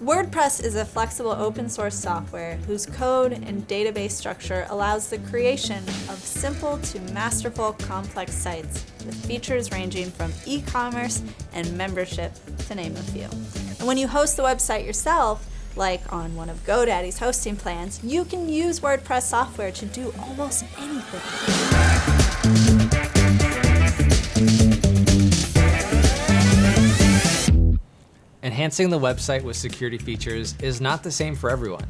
WordPress is a flexible open source software whose code and database structure allows the creation of simple to masterful complex sites with features ranging from e-commerce and membership, to name a few. And when you host the website yourself, like on one of GoDaddy's hosting plans, you can use WordPress software to do almost anything. Enhancing the website with security features is not the same for everyone.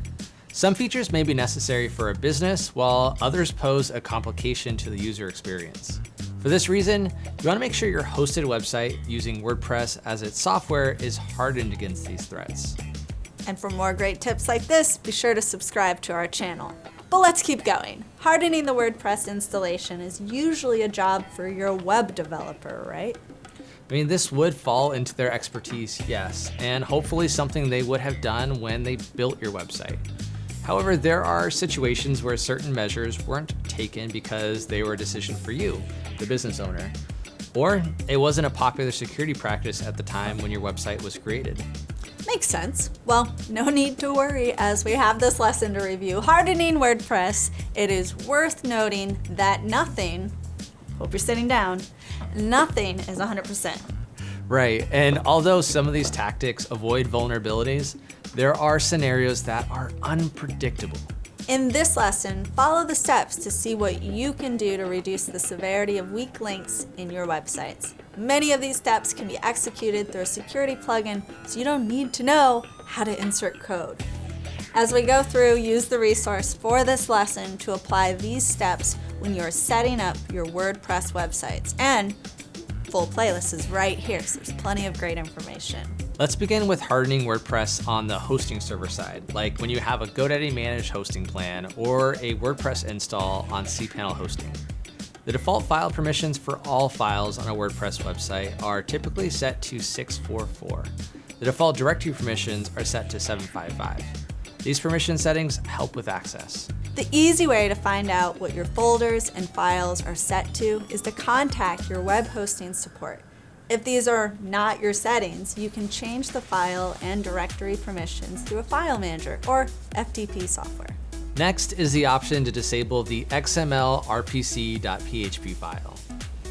Some features may be necessary for a business, while others pose a complication to the user experience. For this reason, you want to make sure your hosted website using WordPress as its software is hardened against these threats. And for more great tips like this, be sure to subscribe to our channel. But let's keep going. Hardening the WordPress installation is usually a job for your web developer, right? I mean, this would fall into their expertise, yes, and hopefully something they would have done when they built your website. However, there are situations where certain measures weren't taken because they were a decision for you, the business owner, or it wasn't a popular security practice at the time when your website was created. Makes sense. Well, no need to worry as we have this lesson to review. Hardening WordPress, it is worth noting that nothing, hope you're sitting down, nothing is 100%. Right, and although some of these tactics avoid vulnerabilities, there are scenarios that are unpredictable. In this lesson, follow the steps to see what you can do to reduce the severity of weak links in your websites. Many of these steps can be executed through a security plugin, so you don't need to know how to insert code. As we go through, use the resource for this lesson to apply these steps when you're setting up your WordPress websites. And full playlist is right here, so there's plenty of great information. Let's begin with hardening WordPress on the hosting server side, like when you have a GoDaddy managed hosting plan or a WordPress install on cPanel hosting. The default file permissions for all files on a WordPress website are typically set to 644. The default directory permissions are set to 755. These permission settings help with access. The easy way to find out what your folders and files are set to is to contact your web hosting support. If these are not your settings, you can change the file and directory permissions through a file manager or FTP software. Next is the option to disable the XMLRPC.php file.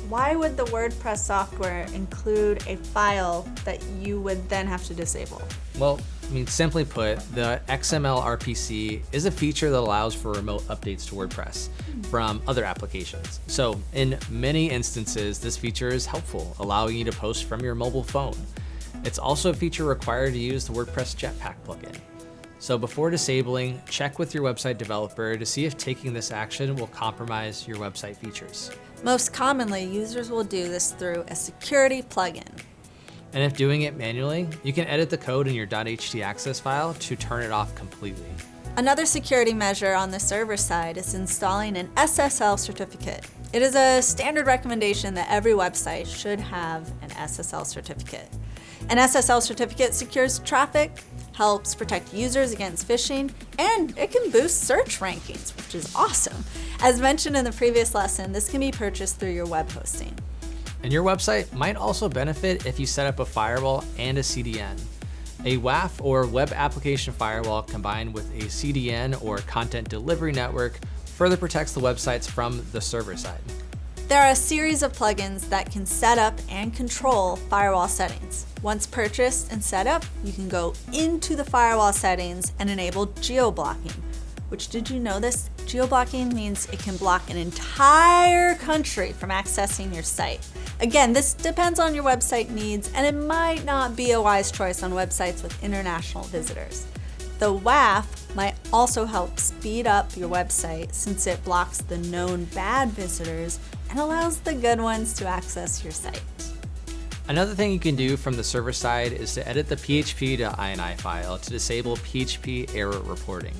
Why would the WordPress software include a file that you would then have to disable? Well, simply put, the XMLRPC is a feature that allows for remote updates to WordPress from other applications. So in many instances, this feature is helpful, allowing you to post from your mobile phone. It's also a feature required to use the WordPress Jetpack plugin. So before disabling, check with your website developer to see if taking this action will compromise your website features. Most commonly, users will do this through a security plugin. And if doing it manually, you can edit the code in your .htaccess file to turn it off completely. Another security measure on the server side is installing an SSL certificate. It is a standard recommendation that every website should have an SSL certificate. An SSL certificate secures traffic, helps protect users against phishing, and it can boost search rankings, which is awesome. As mentioned in the previous lesson, this can be purchased through your web hosting. And your website might also benefit if you set up a firewall and a CDN. A WAF or web application firewall combined with a CDN or content delivery network further protects the websites from the server side. There are a series of plugins that can set up and control firewall settings. Once purchased and set up, you can go into the firewall settings and enable geo-blocking, which, did you know this? Geo-blocking means it can block an entire country from accessing your site. Again, this depends on your website needs, and it might not be a wise choice on websites with international visitors. The WAF might also help speed up your website since it blocks the known bad visitors and allows the good ones to access your site. Another thing you can do from the server side is to edit the PHP to INI file to disable PHP error reporting.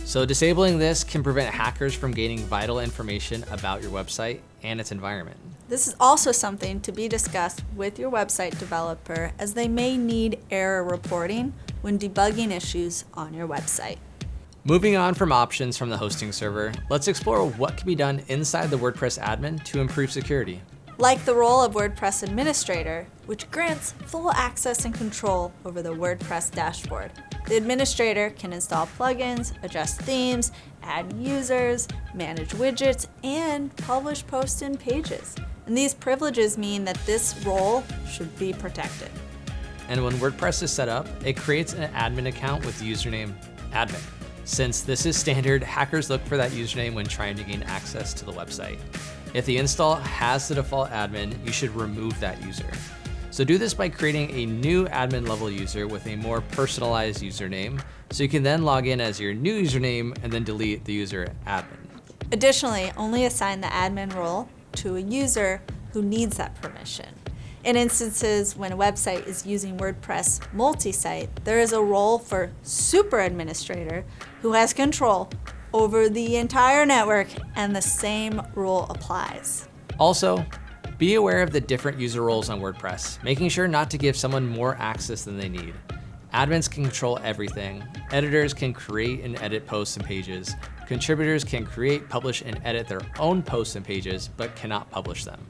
So disabling this can prevent hackers from gaining vital information about your website and its environment. This is also something to be discussed with your website developer, as they may need error reporting when debugging issues on your website. Moving on from options from the hosting server, let's explore what can be done inside the WordPress admin to improve security. like the role of WordPress administrator, which grants full access and control over the WordPress dashboard. The administrator can install plugins, adjust themes, add users, manage widgets, and publish posts and pages. And these privileges mean that this role should be protected. And when WordPress is set up, it creates an admin account with the username admin. Since this is standard, hackers look for that username when trying to gain access to the website. If the install has the default admin, you should remove that user. So do this by creating a new admin level user with a more personalized username, so you can then log in as your new username and then delete the user admin. Additionally, only assign the admin role to a user who needs that permission. In instances when a website is using WordPress multi-site, there is a role for super administrator who has control over the entire network, and the same rule applies. Also, be aware of the different user roles on WordPress, making sure not to give someone more access than they need. Admins can control everything. Editors can create and edit posts and pages. Contributors can create, publish, and edit their own posts and pages, but cannot publish them.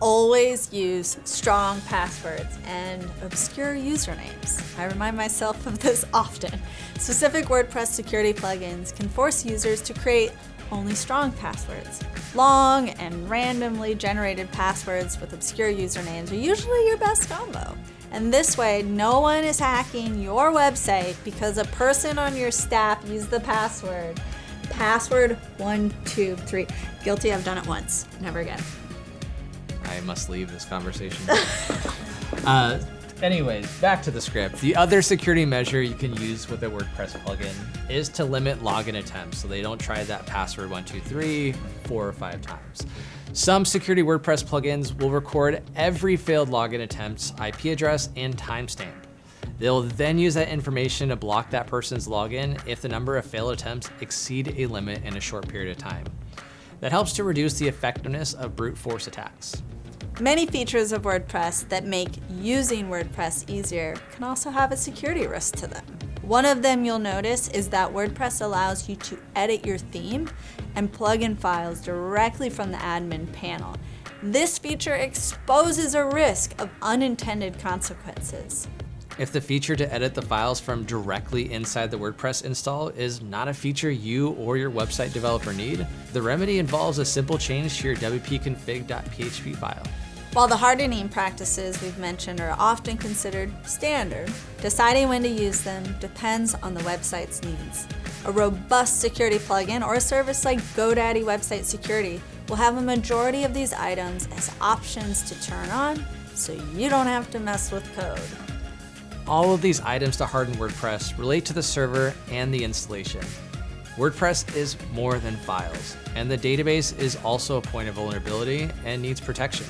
Always use strong passwords and obscure usernames. I remind myself of this often. Specific WordPress security plugins can force users to create only strong passwords. Long and randomly generated passwords with obscure usernames are usually your best combo. And this way, no one is hacking your website because a person on your staff used the password 123. Guilty, I've done it once, never again. I must leave this conversation. Anyways, back to the script. The other security measure you can use with a WordPress plugin is to limit login attempts so they don't try that password 123 4 or 5 times. Some security WordPress plugins will record every failed login attempt's IP address and timestamp. They'll then use that information to block that person's login if the number of failed attempts exceed a limit in a short period of time. That helps to reduce the effectiveness of brute force attacks. Many features of WordPress that make using WordPress easier can also have a security risk to them. One of them you'll notice is that WordPress allows you to edit your theme and plugin files directly from the admin panel. This feature exposes a risk of unintended consequences. If the feature to edit the files from directly inside the WordPress install is not a feature you or your website developer need, the remedy involves a simple change to your wp-config.php file. While the hardening practices we've mentioned are often considered standard, deciding when to use them depends on the website's needs. A robust security plugin or a service like GoDaddy Website Security will have a majority of these items as options to turn on, so you don't have to mess with code. All of these items to harden WordPress relate to the server and the installation. WordPress is more than files, and the database is also a point of vulnerability and needs protection.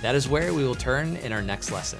That is where we will turn in our next lesson.